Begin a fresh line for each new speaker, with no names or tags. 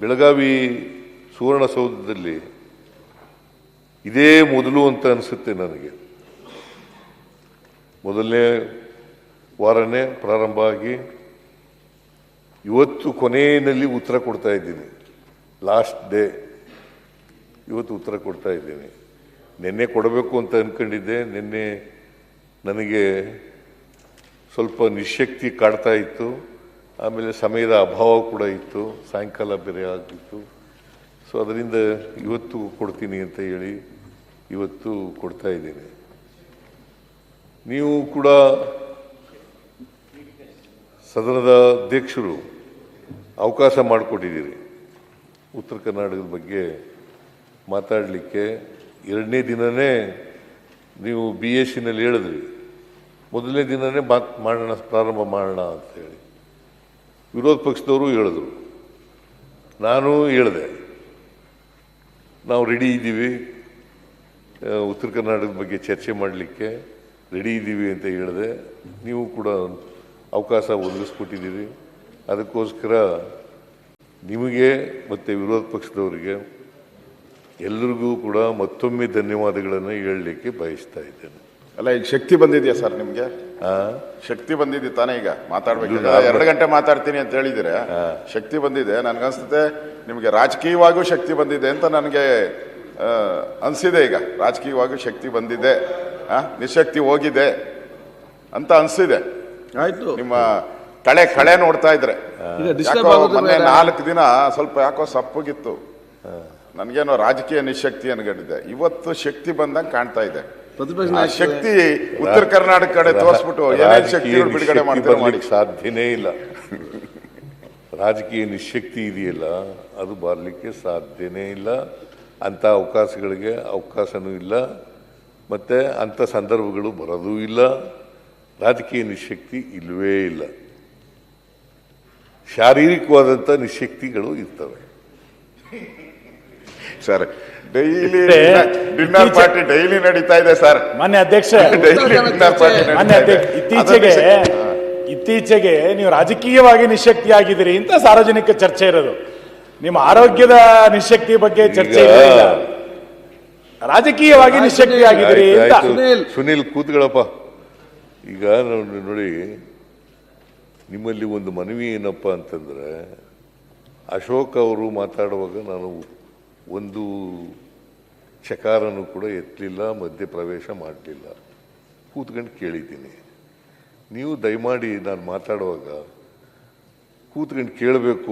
ಬೆಳಗಾವಿ ಸುವರ್ಣಸೌಧದಲ್ಲಿ ಇದೇ ಮೊದಲು ಅಂತ ಅನಿಸುತ್ತೆ ನನಗೆ. ಮೊದಲನೇ ವಾರನೇ ಪ್ರಾರಂಭ ಆಗಿ ಇವತ್ತು ಕೊನೆಯಲ್ಲಿ ಉತ್ತರ ಕೊಡ್ತಾ ಇದ್ದೀನಿ. ಲಾಸ್ಟ್ ಡೇ ಇವತ್ತು ಉತ್ತರ ಕೊಡ್ತಾ ಇದ್ದೀನಿ. ನಿನ್ನೆ ಕೊಡಬೇಕು ಅಂತ ಅಂದ್ಕೊಂಡಿದ್ದೆ. ನಿನ್ನೆ ನನಗೆ ಸ್ವಲ್ಪ ನಿಶಕ್ತಿ ಕಾಡ್ತಾ ಇತ್ತು. ಆಮೇಲೆ ಸಮಯದ ಅಭಾವ ಕೂಡ ಇತ್ತು. ಸಾಯಂಕಾಲ ಬೇರೆ ಆಗಿತ್ತು. ಸೊ ಅದರಿಂದ ಇವತ್ತು ಕೊಡ್ತೀನಿ ಅಂತ ಹೇಳಿ ಇವತ್ತು ಕೊಡ್ತಾ ಇದ್ದೀನಿ. ನೀವು ಕೂಡ ಸದನದ ಅಧ್ಯಕ್ಷರು ಅವಕಾಶ ಮಾಡಿಕೊಟ್ಟಿದ್ದೀರಿ ಉತ್ತರ ಕರ್ನಾಟಕದ ಬಗ್ಗೆ ಮಾತಾಡಲಿಕ್ಕೆ. ಎರಡನೇ ದಿನವೇ ನೀವು BScನಲ್ಲಿ ಹೇಳಿದ್ರಿ, ಮೊದಲನೇ ದಿನವೇ ಮಾಡೋಣ, ಪ್ರಾರಂಭ ಮಾಡೋಣ ಅಂತೇಳಿ ವಿರೋಧ ಪಕ್ಷದವರು ಹೇಳಿದ್ರು. ನಾನು ಹೇಳಿದೆ ನಾವು ರೆಡಿ ಇದ್ದೀವಿ, ಉತ್ತರ ಕರ್ನಾಟಕದ ಬಗ್ಗೆ ಚರ್ಚೆ ಮಾಡಲಿಕ್ಕೆ ರೆಡಿ ಇದ್ದೀವಿ ಅಂತ ಹೇಳಿದೆ. ನೀವು ಕೂಡ ಅವಕಾಶ ಒದಗಿಸ್ಕೊಟ್ಟಿದ್ದೀರಿ. ಅದಕ್ಕೋಸ್ಕರ ನಿಮಗೆ ಮತ್ತು ವಿರೋಧ ಪಕ್ಷದವರಿಗೆ ಎಲ್ಲರಿಗೂ ಕೂಡ ಮತ್ತೊಮ್ಮೆ ಧನ್ಯವಾದಗಳನ್ನು ಹೇಳಲಿಕ್ಕೆ ಬಯಸ್ತಾ ಇದ್ದೇನೆ.
ಅಲ್ಲ, ಈಗ ಶಕ್ತಿ ಬಂದಿದೆಯಾ ಸರ್ ನಿಮ್ಗೆ? ಶಕ್ತಿ ಬಂದಿದೆ ತಾನೇ? ಈಗ ಮಾತಾಡ್ಬೇಕು. 2 ಗಂಟೆ ಮಾತಾಡ್ತೀನಿ ಅಂತ ಹೇಳಿದ್ರೆ ಶಕ್ತಿ ಬಂದಿದೆ. ನನ್ಗನ್ಸುತ್ತೆ ನಿಮ್ಗೆ ರಾಜಕೀಯವಾಗೂ ಶಕ್ತಿ ಬಂದಿದೆ ಅಂತ ನನಗೆ ಅನ್ಸಿದೆ. ಈಗ ರಾಜಕೀಯವಾಗೂ ಶಕ್ತಿ ಬಂದಿದೆ, ನಿಶಕ್ತಿ ಹೋಗಿದೆ ಅಂತ ಅನ್ಸಿದೆ.
ಆಯ್ತು,
ನಿಮ್ಮ ಕಳೆ ನೋಡ್ತಾ ಇದ್ರೆ. ಮೊನ್ನೆ 4 ದಿನ ಸ್ವಲ್ಪ ಯಾಕೋ ಸಪ್ಪಗಿತ್ತು. ನನ್ಗೇನೋ ರಾಜಕೀಯ ನಿಶಕ್ತಿ ಅನ್ಕೊಂಡಿದ್ದೆ. ಇವತ್ತು ಶಕ್ತಿ ಬಂದಂಗೆ ಕಾಣ್ತಾ ಇದೆ. ಶಕ್ತಿ ಉತ್ತರ ಕರ್ನಾಟಕ ಕಡೆ ತೋರಿಸ್ಬಿಟ್ಟು ಏನೇನು ಶಕ್ತಿಗಳು ಬಿಡುಗಡೆ ಮಾಡ್ತಾರೆ.
ಸಾಧ್ಯನೇ ಇಲ್ಲ. ರಾಜಕೀಯ ನಿಶಕ್ತಿ ಇದೆಯಲ್ಲ, ಅದು ಬರಲಿಕ್ಕೆ ಸಾಧ್ಯನೇ ಇಲ್ಲ. ಅಂಥ ಅವಕಾಶಗಳಿಗೆ ಅವಕಾಶನೂ ಇಲ್ಲ, ಮತ್ತು ಅಂಥ ಸಂದರ್ಭಗಳು ಬರೋದೂ ಇಲ್ಲ. ರಾಜಕೀಯ ನಿಶಕ್ತಿ ಇಲ್ಲವೇ ಇಲ್ಲ. ಶಾರೀರಿಕವಾದಂಥ ನಿಶಕ್ತಿಗಳು ಇರ್ತವೆ sir.
Daily dinner party daily ನಡೀತಾ ಇದೆ ಸರ್.
ಮಾನ್ಯ ಅಧ್ಯಕ್ಷ, ಇತ್ತೀಚೆಗೆ ನೀವು ರಾಜಕೀಯವಾಗಿ ನಿಶಕ್ತಿಯಾಗಿದ್ದೀರಿ ಅಂತ ಸಾರ್ವಜನಿಕ ಚರ್ಚೆ ಇರೋದು. ನಿಮ್ಮ ಆರೋಗ್ಯದ ನಿಶಕ್ತಿ ಬಗ್ಗೆ ಚರ್ಚೆ ಇಲ್ಲ, ರಾಜಕೀಯವಾಗಿ ನಿಶಕ್ತಿಯಾಗಿದ್ದೀರಿ ಅಂತ.
ಸುನೀಲ್ ಕೂತ್ಗಳಪ್ಪ. ಈಗ ನೋಡಿ, ನಿಮ್ಮಲ್ಲಿ ಒಂದು ಮನವಿ ಏನಪ್ಪ ಅಂತಂದ್ರೆ, ಅಶೋಕ್ ಅವರು ಮಾತಾಡುವಾಗ ನಾನು ಒಂದು ಚಕಾರನು ಕೂಡ ಎತ್ತಲಿಲ್ಲ, ಮಧ್ಯ ಪ್ರವೇಶ ಮಾಡಲಿಲ್ಲ, ಕೂತ್ಕೊಂಡು ಕೇಳಿದ್ದೀನಿ. ನೀವು ದಯಮಾಡಿ ನಾನು ಮಾತಾಡುವಾಗ ಕೂತ್ಕೊಂಡು ಕೇಳಬೇಕು